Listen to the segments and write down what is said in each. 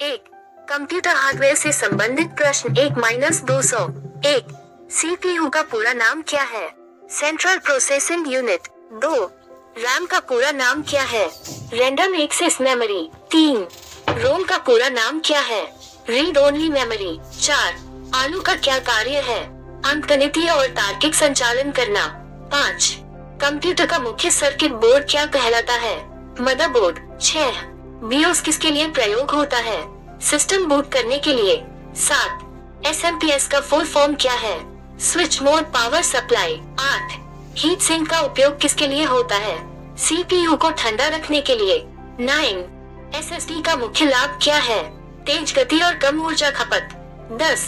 एक, computer hardware से संबंधित प्रश्न 1-200। एक, सीपीयू का पूरा नाम क्या है? Central processing unit. 2, रैम का पूरा नाम क्या है? Random access memory. 3, रोम का पूरा नाम क्या है? Read only memory. 4, आलू का क्या कार्य है? अंकगणितीय और तार्किक संचालन करना। 5, कंप्यूटर का मुख्य सर्किट बोर्ड क्या कहलाता है? मदरबोर्ड। 6, बीओएस किसके लिए प्रयोग होता है? सिस्टम बूट करने के लिए। 7, एसएमपीएस का फुल फॉर्म क्या है? Switch mode power supply. 8, heat sink का उपयोग किसके लिए होता है? सीपीयू को ठंडा रखने के लिए। 9, एसएसडी का मुख्य लाभ क्या है? तेज गति और कम ऊर्जा खपत। 10,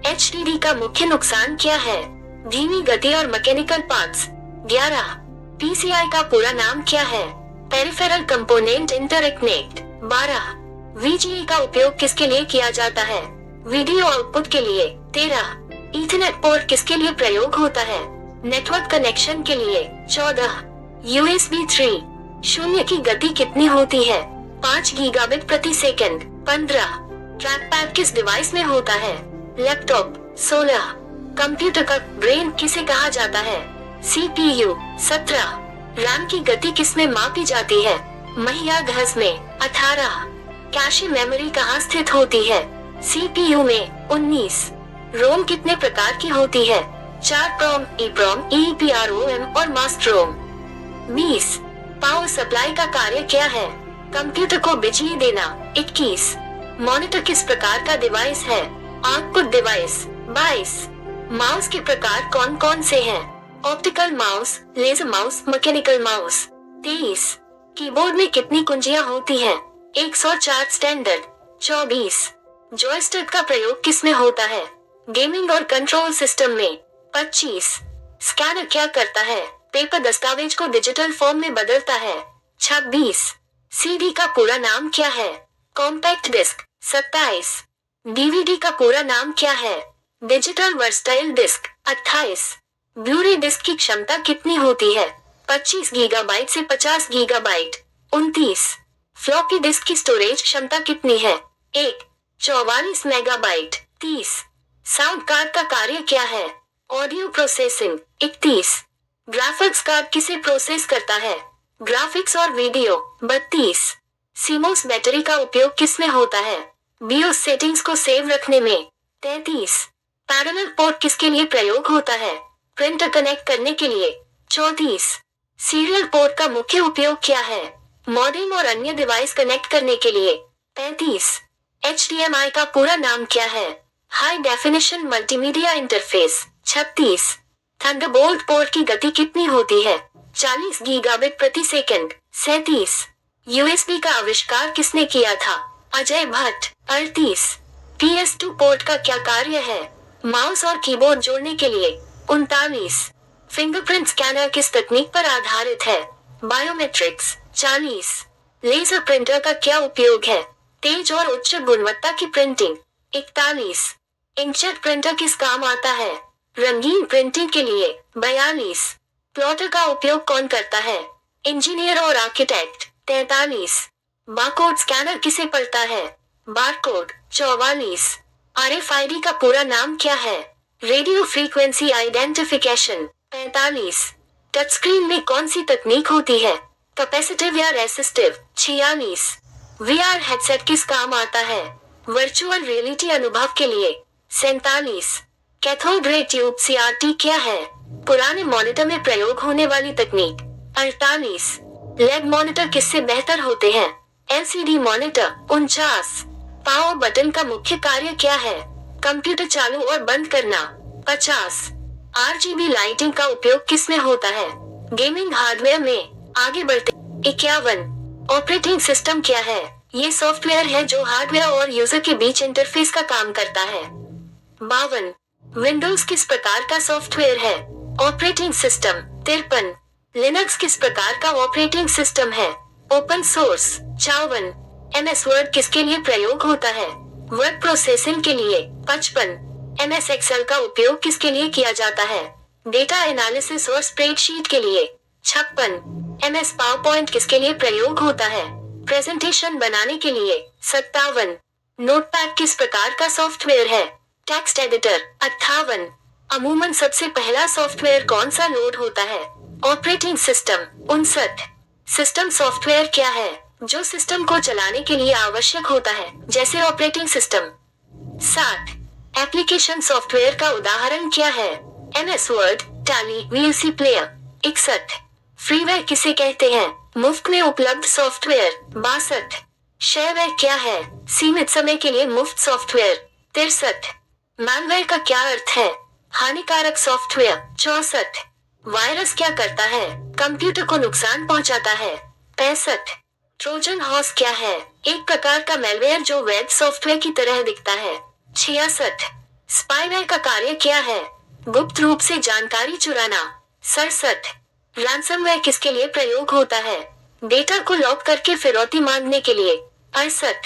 एचडीडी का मुख्य नुकसान क्या है? धीमी गति और मैकेनिकल पार्ट्स। 11, पीसीआई का पूरा नाम क्या है? Peripheral component interconnect. 12, वीजीए का उपयोग किसके लिए किया जाता है? वीडियो आउटपुट के लिए। 13, ईथरनेट पोर्ट किसके लिए प्रयोग होता है? नेटवर्क कनेक्शन के लिए। 14, यूएसबी 3 शून्य की गति कितनी होती है? 5 गीगाबिट प्रति सेकंड। 15, ट्रैक पैड किस डिवाइस में होता है? लैपटॉप। 16, कंप्यूटर का ब्रेन किसे कहा जाता है? सीपीयू। 17, रैम की गति किस में मापी जाती है? मह या गज में। 18, कैशे मेमोरी कहाँ स्थित होती है? सीपीयू में। 19, रोम कितने प्रकार की होती है? 4 प्रोम, ईप्रोम, ईपीआरओएम और मास्टर रोम। 20, पावर सप्लाई का कार्य क्या है? कंप्यूटर को बिजली देना। 21, मॉनिटर किस प्रकार का डिवाइस है? Output device. 22, माउस के प्रकार कौन कौन से हैं? Optical mouse, laser mouse, mechanical mouse. 23, keyboard में कितनी कुंजियां होती हैं? 104 स्टैंडर्ड। 24, जॉयस्टिक का प्रयोग किस में होता है? गेमिंग और कंट्रोल सिस्टम में। 25, स्कैनर क्या करता है? पेपर दस्तावेज को डिजिटल फॉर्म में बदलता है। 26, सीडी का पूरा नाम क्या है? Compact disc. 27, डीवीडी का पूरा नाम क्या है? Digital versatile disc. 28, blu ray disc की क्षमता कितनी होती है? 25 गीगाबाइट से 50 गीगाबाइट। 29, फ्लॉपी डिस्क की स्टोरेज क्षमता कितनी है? 44 मेगाबाइट। 30, साउंड कार्ड का कार्य क्या है? Audio processing. 31, ग्राफिक्स कार्ड किसे प्रोसेस करता है? ग्राफिक्स और वीडियो। 32, सीमोस बैटरी का उपयोग किस में होता है? बीओएस सेटिंग्स को सेव रखने में। 33, पैरेलल पोर्ट किसके लिए प्रयोग होता है? प्रिंटर कनेक्ट करने के लिए। 34, सीरियल पोर्ट का मुख्य उपयोग क्या है? मॉडेम और अन्य डिवाइस कनेक्ट करने के लिए। 35, एचडीएमआई का पूरा नाम क्या है? High definition multimedia interface. 36, Thunderbolt port की गति कितनी होती है? 40 गीगाबिट प्रति सेकंड। 37, यूएसबी का आविष्कार किसने किया था? अजय भट्ट। 38, PS2 पोर्ट का क्या कार्य है? माउस और कीबोर्ड जोड़ने के लिए। 39, फिंगरप्रिंट स्कैनर किस तकनीक पर आधारित है? बायोमेट्रिक्स। 40, लेजर प्रिंटर का क्या उपयोग है? तेज और उच्च गुणवत्ता की प्रिंटिंग। 41, इंकजेट प्रिंटर किस काम आता है? रंगीन प्रिंटिंग के लिए। 42, प्लॉटर का उपयोग कौन करता है? इंजीनियर और आर्किटेक्ट। 43, बारकोड स्कैनर किसे पढ़ता है? बारकोड। 44, आरएफआईडी का पूरा नाम क्या है? Radio frequency identification. 45, touch screen में कौन सी तकनीक होती है? कैपेसिटिव या रेसिस्टिव। 46, वीआर हेडसेट किस काम आता है? वर्चुअल रियलिटी अनुभव के लिए। 47, कैथोड रे ट्यूब सीआरटी क्या है? पुराने मॉनिटर में प्रयोग होने वाली तकनीक। 48, लेड मॉनिटर किससे बेहतर होते हैं? LCD monitor. 49, पावर बटन का मुख्य कार्य क्या है? कंप्यूटर चालू और बंद करना। 50, आरजीबी लाइटिंग का उपयोग किस में होता है? गेमिंग हार्डवेयर में। आगे बढ़ते। 51, ऑपरेटिंग सिस्टम क्या है? ये सॉफ्टवेयर है जो हार्डवेयर और यूजर के बीच इंटरफेस का काम करता है। 52, विंडोज किस प्रकार का सॉफ्टवेयर है? Operating system. 53, लिनक्स किस प्रकार का ऑपरेटिंग सिस्टम है? Open source. 54, MS वर्ड किसके लिए प्रयोग होता है? वर्ड प्रोसेसिंग के लिए। 55, MS एक्सेल का उपयोग किसके लिए किया जाता है? डेटा एनालिसिस और स्प्रेडशीट के लिए। 56, MS पावर पॉइंट किसके लिए प्रयोग होता है? प्रेजेंटेशन बनाने के लिए। 57, नोटपैड किस प्रकार का सॉफ्टवेयर है? Text editor. 58। अमूमन सबसे पहला सॉफ्टवेयर कौन सा लोड होता है? Operating system. 59। सिस्टम सॉफ्टवेयर क्या है जो सिस्टम को चलाने के लिए आवश्यक होता है, जैसे ऑपरेटिंग सिस्टम? 60। एप्लीकेशन सॉफ्टवेयर का उदाहरण क्या है? MS word, tally, VLC player. 61। Freeware किसे कहते हैं? मुफ्त में उपलब्ध सॉफ्टवेयर। 62। शेयरवेयर क्या है? सीमित समय के लिए मुफ्त सॉफ्टवेयर। 63। मैलवेयर का क्या अर्थ है? हानिकारक सॉफ्टवेयर। 64। वायरस क्या करता है? कंप्यूटर को नुकसान पहुंचाता है। 65। ट्रोजन हॉर्स क्या है? एक प्रकार का मैलवेयर जो वेब सॉफ्टवेयर की तरह दिखता है। 66। स्पाईवेयर का कार्य क्या है? गुप्त रूप से जानकारी चुराना। 67। रैंसमवेयर किसके लिए प्रयोग होता है? डेटा को लॉक करके फिरौती मांगने के लिए। 68।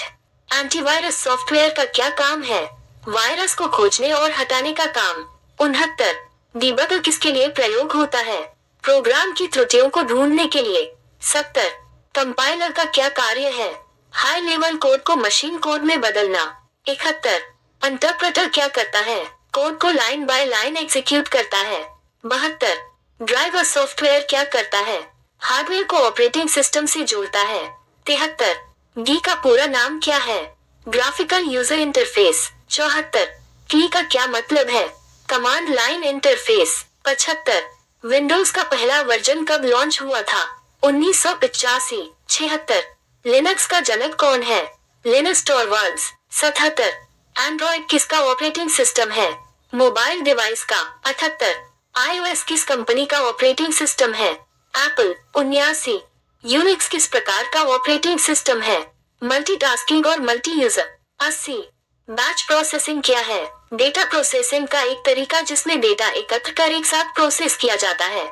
एंटीवायरस सॉफ्टवेयर का क्या काम है? वायरस को खोजने और हटाने का काम। 69। डिबगर किसके लिए प्रयोग होता है? प्रोग्राम की त्रुटियों को ढूंढने के लिए। 70। कंपाइलर का क्या कार्य है? हाई लेवल कोड को मशीन कोड में बदलना। 71। इंटरप्रेटर क्या करता है? कोड को लाइन बाय लाइन एग्जीक्यूट करता है। 72। ड्राइवर सॉफ्टवेयर क्या करता है? हार्डवेयर को ऑपरेटिंग सिस्टम से जोड़ता है। 73। डी का पूरा नाम क्या है? Graphical user interface. 74। की का क्या मतलब है? Command line interface. 75। विंडोज का पहला वर्जन कब लॉन्च हुआ था? 1985। 76। लिनक्स का जनक कौन है? लिनस टॉरवाल्ड्स। 77। एंड्रॉइड किसका ऑपरेटिंग सिस्टम है? मोबाइल डिवाइस का। 78। iOS किस कंपनी का ऑपरेटिंग सिस्टम है? एप्पल। 79। यूनिक्स किस प्रकार का ऑपरेटिंग सिस्टम है? मल्टीटास्किंग और मल्टी यूजर। 80। बैच प्रोसेसिंग क्या है? डेटा प्रोसेसिंग का एक तरीका जिसमें डेटा एकत्र कर एक साथ प्रोसेस किया जाता है।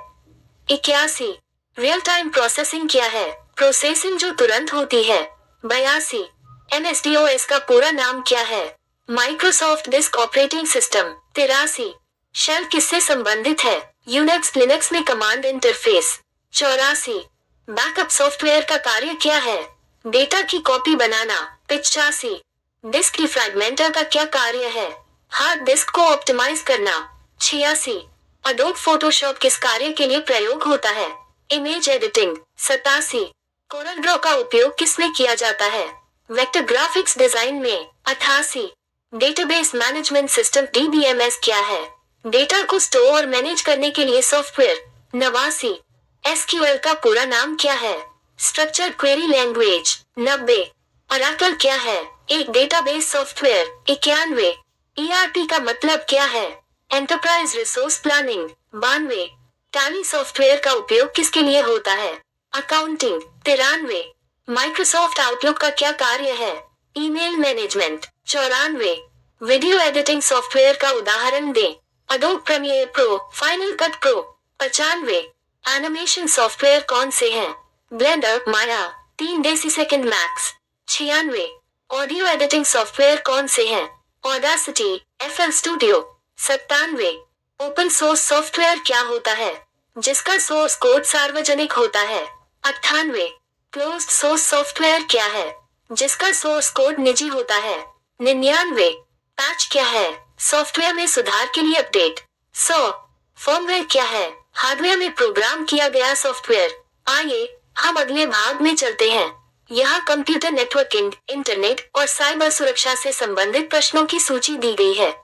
81। रियल टाइम प्रोसेसिंग क्या है? प्रोसेसिंग जो तुरंत होती है। 82। MSDOS का पूरा नाम क्या है? Microsoft disk operating system. 83। Shell किससे संबंधित है? यूनिक्स लिनक्स में कमांड इंटरफेस। 84। बैकअप सॉफ्टवेयर का कार्य क्या है? डेटा की कॉपी बनाना। 85। डिस्क डिफ्रैगमेंटर का क्या कार्य है? हार्ड डिस्क को ऑप्टिमाइज करना। 86। अडोब फोटोशॉप किस कार्य के लिए प्रयोग होता है? Image editing. 87। कोरल ड्रॉ का उपयोग किसमें किया जाता है? वेक्टर ग्राफिक्स डिजाइन में। 88। डेटाबेस मैनेजमेंट सिस्टम DBMS क्या है? डेटा को स्टोर और मैनेज करने के लिए सॉफ्टवेयर। 89। SQL का पूरा नाम क्या है? Structured query language. 90। ओरेकल क्या है? एक डेटाबेस सॉफ्टवेयर। 91। ERP का मतलब क्या है? Enterprise resource planning. 92। Tally software का उपयोग किसके लिए होता है? अकाउंटिंग। 93। माइक्रोसॉफ्ट आउटलुक का क्या कार्य है? Email management. 94। Video editing software का उदाहरण दें। Adobe Premiere Pro, Final Cut Pro. 95। Animation software कौन से हैं? ब्लेंडर, माया, 3 डेसीसेकंड मैक्स। 96। ऑडियो एडिटिंग सॉफ्टवेयर कौन से हैं? Audacity, FL studio. 97। Open source software क्या होता है? जिसका सोर्स कोड सार्वजनिक होता है। 98। क्लोज्ड सोर्स सॉफ्टवेयर क्या है? जिसका सोर्स कोड निजी होता है। 99। पैच क्या है? सॉफ्टवेयर में सुधार के लिए अपडेट। 100। फर्मवेयर क्या है? हार्डवेयर में प्रोग्राम किया गया सॉफ्टवेयर। आइए हम अगले भाग में चलते हैं। यहाँ कंप्यूटर नेटवर्किंग, इंटरनेट और साइबर सुरक्षा से संबंधित प्रश्नों की सूची दी गई है।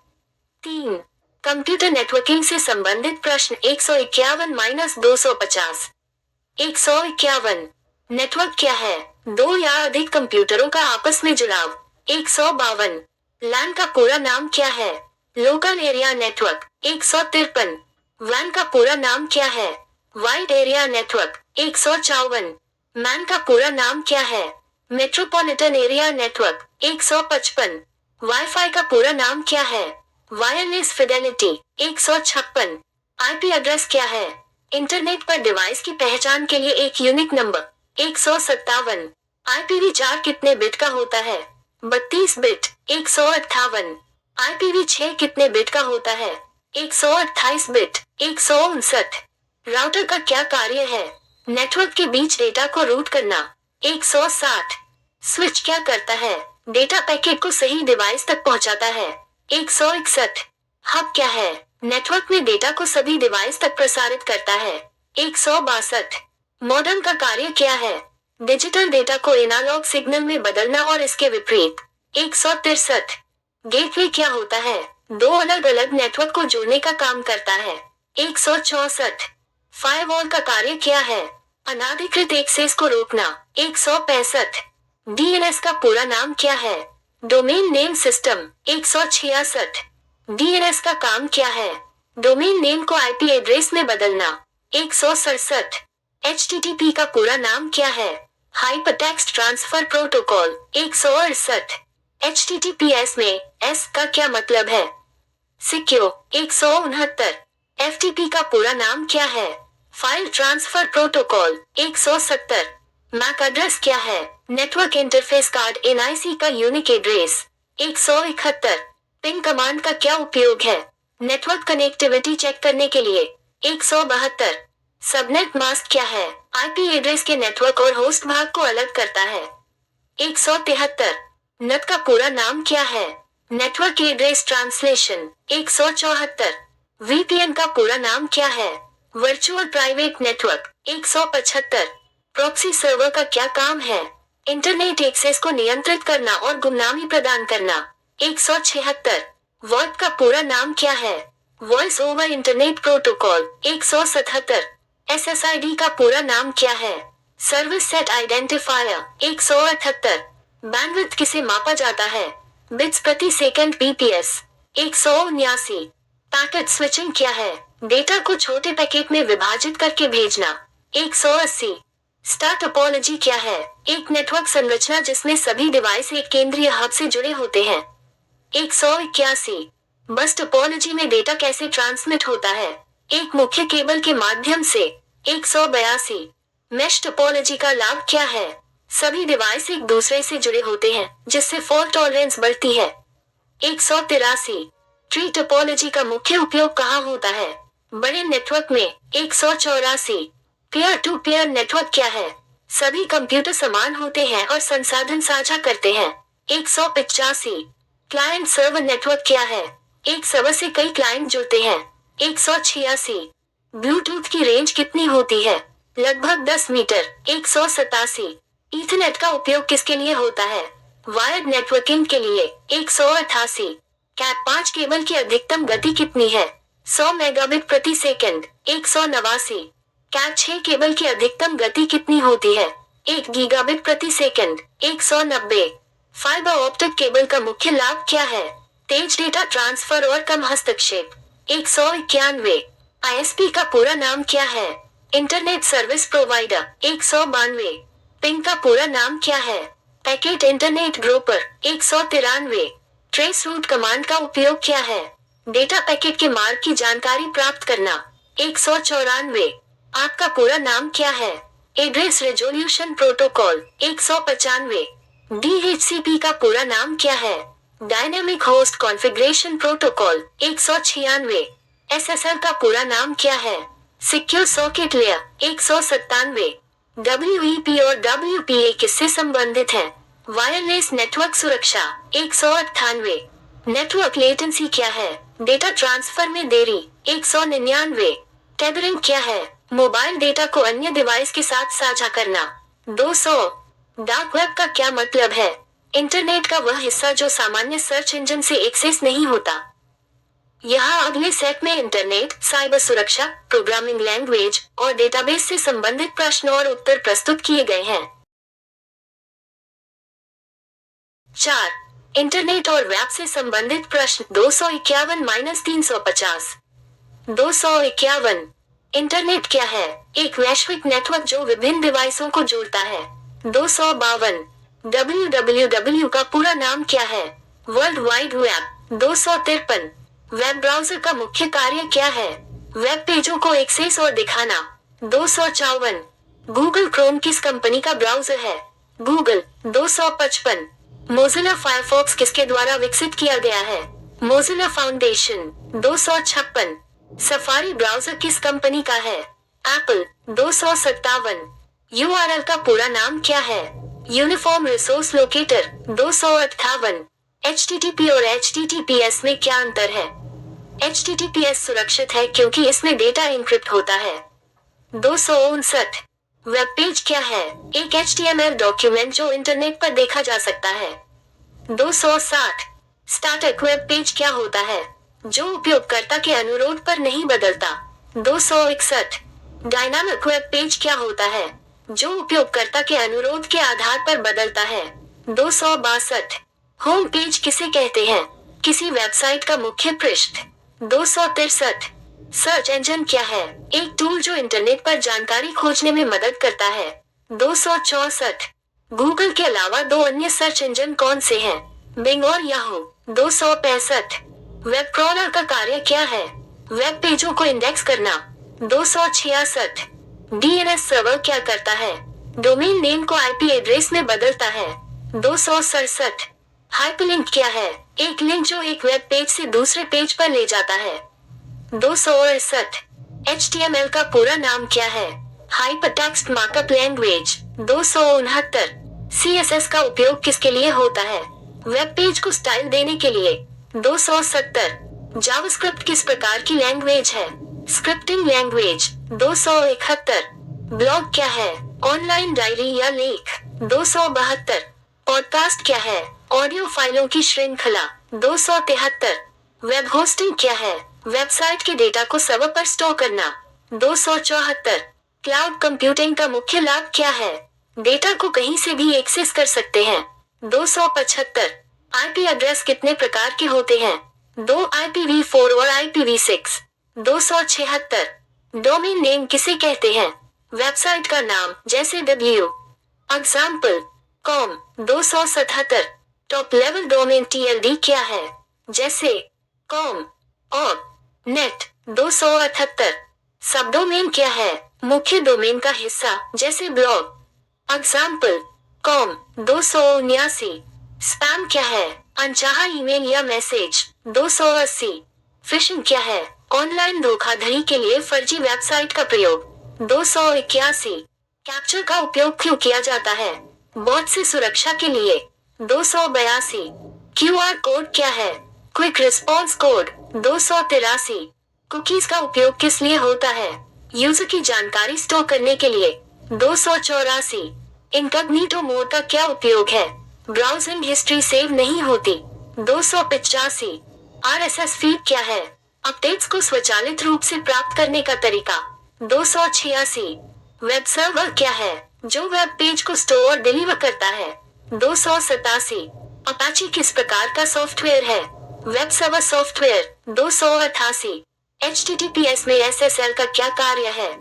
3। कंप्यूटर नेटवर्किंग से संबंधित प्रश्न 151-250। 151। नेटवर्क क्या है? दो या अधिक कंप्यूटरों का आपस में जुड़ाव। 152। लैन का पूरा नाम क्या है? Local area network. 153। वैन का पूरा नाम क्या है? Wide area network. 154। मैन का पूरा नाम क्या है? Metropolitan area network. 155। वाईफाई का पूरा नाम क्या है? Wireless Fidelity. 156। आईपी एड्रेस क्या है? इंटरनेट पर डिवाइस की पहचान के लिए एक यूनिक नंबर। 157। IPv4 कितने बिट का होता है? 32 बिट। 158। IPv6 कितने बिट का होता है? 128 बिट। 159। राउटर का क्या कार्य है? नेटवर्क के बीच डेटा को रूट करना। 160। स्विच क्या करता है? डेटा पैकेट को सही डिवाइस तक पहुंचाता है। 161। हब क्या है? नेटवर्क में डेटा को सभी डिवाइस तक प्रसारित करता है। 162। मॉडेम का कार्य क्या है? डिजिटल डेटा को एनालॉग सिग्नल में बदलना और इसके विपरीत। 163। गेटवे क्या होता है? दो अलग अलग नेटवर्क को जोड़ने का काम करता है। 164। फायरवॉल का कार्य क्या है? अनाधिकृत एक्सेस को रोकना। 165। डीएनएस का पूरा नाम क्या है? Domain name system. 166। डीएनएस का काम क्या है? डोमेन नेम को आईपी एड्रेस में बदलना। 167। एचटीटीपी का पूरा नाम क्या है? Hypertext transfer protocol. 168। एचटीटीपीएस में एस का क्या मतलब है? सिक्योर। 169। एफटीपी का पूरा नाम क्या है? File transfer protocol. 170। MAC address क्या है? नेटवर्क इंटरफेस कार्ड एनआईसी का यूनिक एड्रेस। 171। पिंग कमांड का क्या उपयोग है? नेटवर्क कनेक्टिविटी चेक करने के लिए। 172। सबनेट मास्क क्या है? आईपी एड्रेस के नेटवर्क और होस्ट भाग को अलग करता है। 173। नट का पूरा नाम क्या है? Network address translation. 174। वीपीएन का पूरा नाम क्या है? Virtual private network. 175। Proxy server का क्या काम है? इंटरनेट एक्सेस को नियंत्रित करना और गुमनामी प्रदान करना। 176। वर्ड का पूरा नाम क्या है? Voice over internet protocol. 177। SSID का पूरा नाम क्या है? Service set identifier. 178। बैंडविड्थ किसे मापा जाता है? बिट्स प्रति सेकंड बीपीएस। 179। पैकेट स्विचिंग क्या है? डेटा को छोटे पैकेट में विभाजित करके भेजना। 180। स्टार टोपोलॉजी क्या है? एक नेटवर्क संरचना जिसमें सभी डिवाइस एक केंद्रीय हब से जुड़े होते हैं। 181। बस टोपोलॉजी में डेटा कैसे ट्रांसमिट होता है? एक मुख्य केबल के माध्यम से। 182। मेश टोपोलॉजी का लाभ क्या है? सभी डिवाइस एक दूसरे से जुड़े होते हैं जिससे फॉल्ट टॉलरेंस बढ़ती है। 183। ट्री टोपोलॉजी का मुख्य उपयोग कहाँ होता है? बड़े नेटवर्क में। 184। पीयर टू पीयर नेटवर्क क्या है? सभी कंप्यूटर समान होते हैं और संसाधन साझा करते हैं। 185। क्लाइंट सर्वर नेटवर्क क्या है? एक सर्वर से कई क्लाइंट जुड़ते हैं। 186। ब्लूटूथ की रेंज कितनी होती है? लगभग 10 मीटर। 187। ईथरनेट का उपयोग किसके लिए होता है? वायर्ड नेटवर्किंग के लिए। 188। कैट 5 केबल की अधिकतम गति कितनी है? 100 मेगाबिट प्रति सेकंड। 189। कैट 6 केबल की अधिकतम गति कितनी होती है? 1 गीगाबिट प्रति सेकंड। 190। फाइबर ऑप्टिक केबल का मुख्य लाभ क्या है? तेज डेटा ट्रांसफर और कम हस्तक्षेप। 191। आईएसपी का पूरा नाम क्या है? Internet service provider. 192। पिंग का पूरा नाम क्या है? Packet internet groper. 193। Trace route command का उपयोग क्या है? डेटा पैकेट के मार्ग की जानकारी प्राप्त करना। 194। आपका पूरा नाम क्या है? Address resolution protocol. 195। डीएचसीपी का पूरा नाम क्या है? Dynamic host configuration protocol. 196। SSL का पूरा नाम क्या है? Secure socket layer. 197। डब्ल्यूईपी और डब्ल्यूपीए किससे संबंधित हैं? वायरलेस नेटवर्क सुरक्षा। 198। नेटवर्क लेटेंसी क्या है? डेटा ट्रांसफर में देरी। 199। टेथरिंग क्या है? मोबाइल डेटा को अन्य डिवाइस के साथ साझा करना। 200। डार्क वेब का क्या मतलब है? इंटरनेट का वह हिस्सा जो सामान्य सर्च इंजन से एक्सेस नहीं होता। यहाँ अगले सेट में इंटरनेट, साइबर सुरक्षा, प्रोग्रामिंग लैंग्वेज और डेटाबेस से संबंधित प्रश्न और उत्तर प्रस्तुत किए गए हैं। 4. इंटरनेट और वेब से संबंधित प्रश्न। 251-350। 251। इंटरनेट क्या है? एक वैश्विक नेटवर्क जो विभिन्न डिवाइसों को जोड़ता है। 252। www का पूरा नाम क्या है? World wide web. 253। Web browser का मुख्य कार्य क्या है? वेब पेजों को एक्सेस और दिखाना। 254। गूगल क्रोम किस कंपनी का ब्राउज़र है? गूगल। 255। मोज़िला फायरफॉक्स किसके द्वारा विकसित किया गया है? Mozilla foundation. 256। सफारी ब्राउज़र किस कंपनी का है? एप्पल। 257। यूआरएल का पूरा नाम क्या है? Uniform resource locator 258। HTTP और HTTPS में क्या अंतर है? HTTPS सुरक्षित है क्योंकि इसमें डेटा एन्क्रिप्ट होता है। 259। वेब पेज क्या है? एक HTML डॉक्यूमेंट जो इंटरनेट पर देखा जा सकता है। 260। स्टैटिक वेब पेज क्या होता है? जो उपयोगकर्ता के अनुरोध पर नहीं बदलता। 261। डायनामिक वेब पेज क्या होता है? जो उपयोगकर्ता के अनुरोध के आधार पर बदलता है। 262। होम पेज किसे कहते हैं? किसी वेबसाइट का मुख्य पृष्ठ। 263। सर्च इंजन क्या है? एक टूल जो इंटरनेट पर जानकारी खोजने में मदद करता है। 264। गूगल के अलावा दो अन्य सर्च इंजन कौन से हैं? बिंग और याहू। 265। वेब क्रॉलर का कार्य क्या है? वेब पेजों को इंडेक्स करना। 266। डीएनएस सर्वर क्या करता है? डोमेन नेम को आईपी एड्रेस में बदलता है। 267। हाइपरलिंक क्या है? एक लिंक जो एक वेब पेज से दूसरे पेज पर ले जाता है। 268। HTML का पूरा नाम क्या है? Hypertext markup language. 269। CSS का उपयोग किसके लिए होता है? वेब पेज को स्टाइल देने के लिए। 270। जावास्क्रिप्ट किस प्रकार की लैंग्वेज है? Scripting language. 271। ब्लॉग क्या है? ऑनलाइन डायरी या लेख। 272। पॉडकास्ट क्या है? ऑडियो फाइलों की श्रृंखला। 273। वेब होस्टिंग क्या है? वेबसाइट के डेटा को सर्वर पर स्टोर करना। 274। क्लाउड कंप्यूटिंग का मुख्य लाभ क्या है? डेटा को कहीं से भी एक्सेस कर सकते हैं। 275। आईपी एड्रेस कितने प्रकार के होते हैं? 2 IPv4 और IPv6। 276। डोमेन नेम किसे कहते हैं? वेबसाइट का नाम जैसे example com. 277। Top level domain TLD क्या है? जैसे कॉम और नेट। 278। सब डोमेन क्या है? मुख्य डोमेन का हिस्सा जैसे ब्लॉग। Example com. 279। स्पैम क्या है? अनचाहा ईमेल या मैसेज। 280। फिशिंग क्या है? ऑनलाइन धोखाधड़ी के लिए फर्जी वेबसाइट का प्रयोग। 281। कैप्चर का उपयोग क्यों किया जाता है? बॉट से सुरक्षा के लिए। 282। QR कोड क्या है? Quick response code. 283। कुकीज का उपयोग किस लिए होता है? यूजर की जानकारी स्टोर करने के लिए। 284। इनकॉग्निटो मोड का क्या उपयोग है? ब्राउजिंग हिस्ट्री सेव नहीं होती। 285। RSS फीड क्या है? अपडेट्स को स्वचालित रूप से प्राप्त करने का तरीका। 286। वेब सर्वर क्या है? जो वेब पेज को स्टोर और डिलीवर करता है। 287। अपाची किस प्रकार का सॉफ्टवेयर है? Web server software. 288। HTTPS में SSL का क्या कार्य है?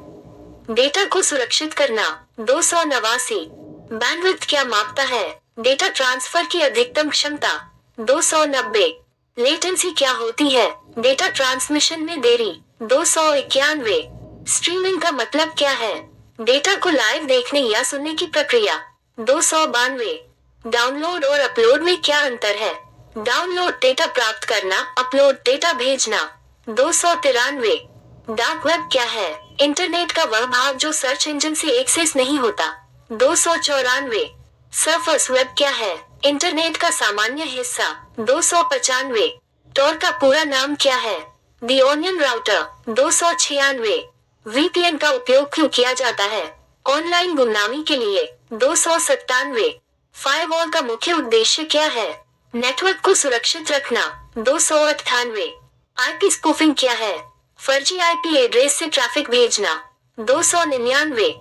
डेटा को सुरक्षित करना। 289। बैंडविड्थ क्या मापता है? डेटा ट्रांसफर की अधिकतम क्षमता। 290। लेटेंसी क्या होती है? डेटा ट्रांसमिशन में देरी। 291। स्ट्रीमिंग का मतलब क्या है? डेटा को लाइव देखने या सुनने की प्रक्रिया। 292। डाउनलोड और अपलोड में क्या अंतर है? डाउनलोड डेटा प्राप्त करना, अपलोड डेटा भेजना। 293। डार्क वेब क्या है? इंटरनेट का वह भाग जो सर्च इंजन से एक्सेस नहीं होता। 294। सरफेस वेब क्या है? इंटरनेट का सामान्य हिस्सा। 295। टॉर का पूरा नाम क्या है? The onion router. 296। VPN का उपयोग क्यों किया जाता है? ऑनलाइन गुमनामी के लिए। 297। फायरवॉल का मुख्य उद्देश्य क्या है? नेटवर्क को सुरक्षित रखना। 298। आईपी स्पूफिंग क्या है? फर्जी आईपी एड्रेस से ट्रैफिक भेजना। 299।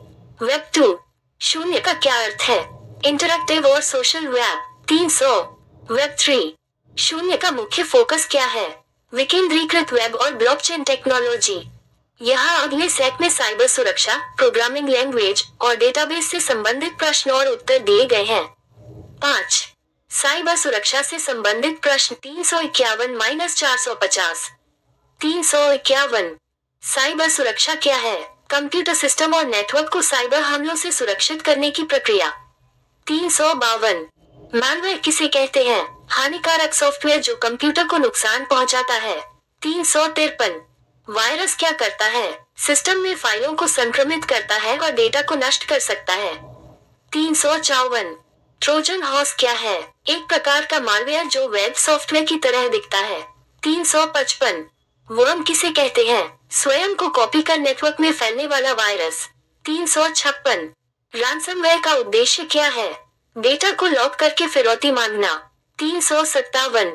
वेब 2.0 का क्या अर्थ है? इंटरैक्टिव और सोशल वेब। 300। वेब 3.0 का मुख्य फोकस क्या है? विकेंद्रीकृत वेब और ब्लॉकचेन टेक्नोलॉजी। यहाँ अगले सेट में साइबर सुरक्षा, प्रोग्रामिंग लैंग्वेज और डेटाबेस से संबंधित प्रश्न और उत्तर दिए गए हैं। 5. साइबर सुरक्षा से संबंधित प्रश्न 351-450। 351। साइबर सुरक्षा क्या है? कंप्यूटर सिस्टम और नेटवर्क को साइबर हमलों से सुरक्षित करने की प्रक्रिया। 352। मैलवेयर किसे कहते हैं? हानिकारक सॉफ्टवेयर जो कंप्यूटर को नुकसान पहुंचाता है। 353। वायरस क्या करता है? सिस्टम में फाइलों को संक्रमित करता है और डेटा को नष्ट कर सकता है। 354। ट्रोजन हॉर्स क्या है? एक प्रकार का मालवेयर जो वेब सॉफ्टवेयर की तरह दिखता है। 355 वर्म किसे कहते हैं? स्वयं को कॉपी कर नेटवर्क में फैलने वाला वायरस। 356 रैंसमवेयर का उद्देश्य क्या है? डेटा को लॉक करके फिरौती मांगना। 357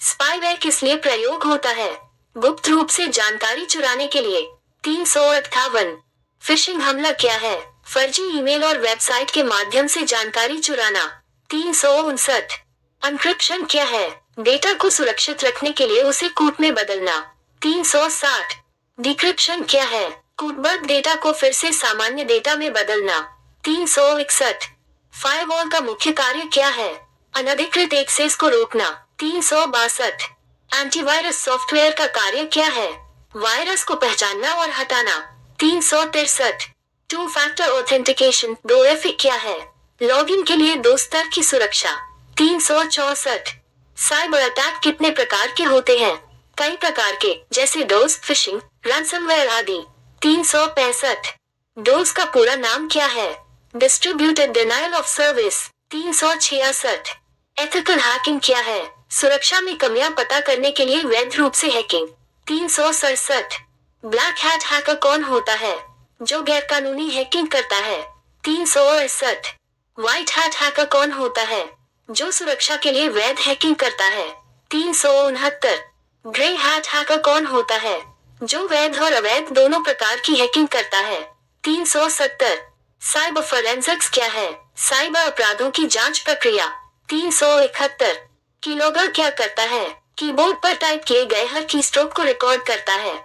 स्पाईवेयर किस लिए प्रयोग होता है? गुप्त रूप से जानकारी चुराने के लिए। 358 फिशिंग हमला क्या है? फर्जी ईमेल और वेबसाइट के माध्यम से जानकारी चुराना। 359 एन्क्रिप्शन क्या है? डेटा को सुरक्षित रखने के लिए उसे कूट में बदलना। 360 डिक्रिप्शन क्या है? कूटबद्ध डेटा को फिर से सामान्य डेटा में बदलना। 361 फायरवॉल का मुख्य कार्य क्या है? अनधिकृत एक्सेस को रोकना। 362 एंटीवायरस सॉफ्टवेयर का कार्य क्या है? वायरस को पहचानना और हटाना। 363 टू फैक्टर ऑथेंटिकेशन 2FA क्या है? लॉगिन के लिए 2 स्तर की सुरक्षा। 364 साइबर अटैक कितने प्रकार के होते हैं? कई प्रकार के, जैसे डोज, फिशिंग, रैंसमवेयर आदि। 365 डोज का पूरा नाम क्या है? Distributed denial of service. 366 ethical hacking क्या है? सुरक्षा में कमियां पता करने के लिए वैध रूप से हैकिंग। 367 ब्लैक हैट हैकर कौन होता है? जो गैरकानूनी हैकिंग करता है। 368 व्हाइट हैट हैकर कौन होता है? जो सुरक्षा के लिए वैध हैकिंग करता है। 369 ग्रे हैट हैकर कौन होता है? जो वैध और अवैध दोनों प्रकार की हैकिंग करता है। 370 साइबर फोरेंसिक्स क्या है? साइबर अपराधों की जांच प्रक्रिया। 371 कीलॉगर क्या करता है? कीबोर्ड पर टाइप किए गए हर कीस्ट्रोक को रिकॉर्ड करता है।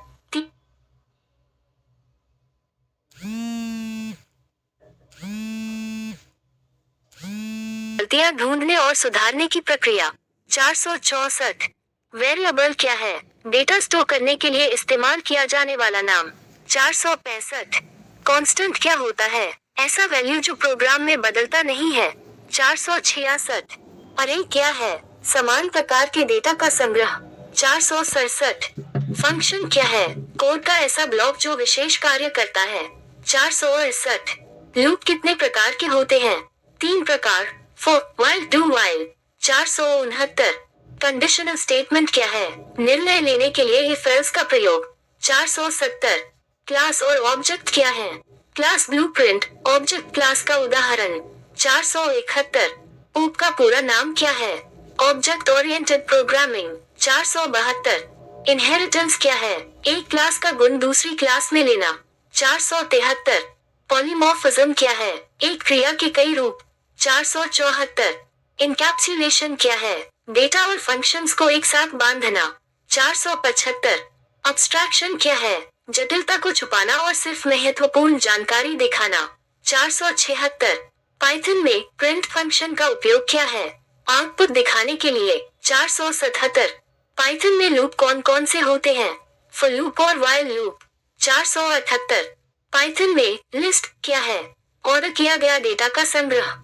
गलतियां ढूंढने और सुधारने की प्रक्रिया। 464 वेरिएबल क्या है? डेटा स्टोर करने के लिए इस्तेमाल किया जाने वाला नाम। 465 कांस्टेंट क्या होता है? ऐसा वैल्यू जो प्रोग्राम में बदलता नहीं है। 466 अरे क्या है? समान प्रकार के डेटा का संग्रह। 467 फंक्शन क्या है? कोड का ऐसा ब्लॉक जो विशेष कार्य करता है। 468 लूप कितने प्रकार के होते हैं? 3 प्रकार, for, while, do while. 469 conditional statement क्या है? निर्णय लेने के लिए इफ एल्स का प्रयोग। 470 क्लास और ऑब्जेक्ट क्या है? क्लास ब्लूप्रिंट, ऑब्जेक्ट क्लास का उदाहरण। 471 OOP का पूरा नाम क्या है? Object oriented programming. 472 इनहेरिटेंस क्या है? एक क्लास का गुण दूसरी क्लास में लेना। 473 पॉलीमॉर्फिज्म क्या है? एक क्रिया के कई रूप। 474 इनकैप्सुलेशन क्या है? डेटा और फंक्शंस को एक साथ बांधना। 475 अब्स्ट्रैक्शन क्या है? जटिलता को छुपाना और सिर्फ महत्वपूर्ण जानकारी दिखाना। 476 पाइथन में प्रिंट फंक्शन का उपयोग क्या है? आउटपुट दिखाने के लिए। 477 पाइथन में लूप कौन कौन से होते हैं? फॉर लूप और व्हाइल लूप। 478 पाइथन में लिस्ट क्या है? ऑर्डर किया गया डेटा का संग्रह।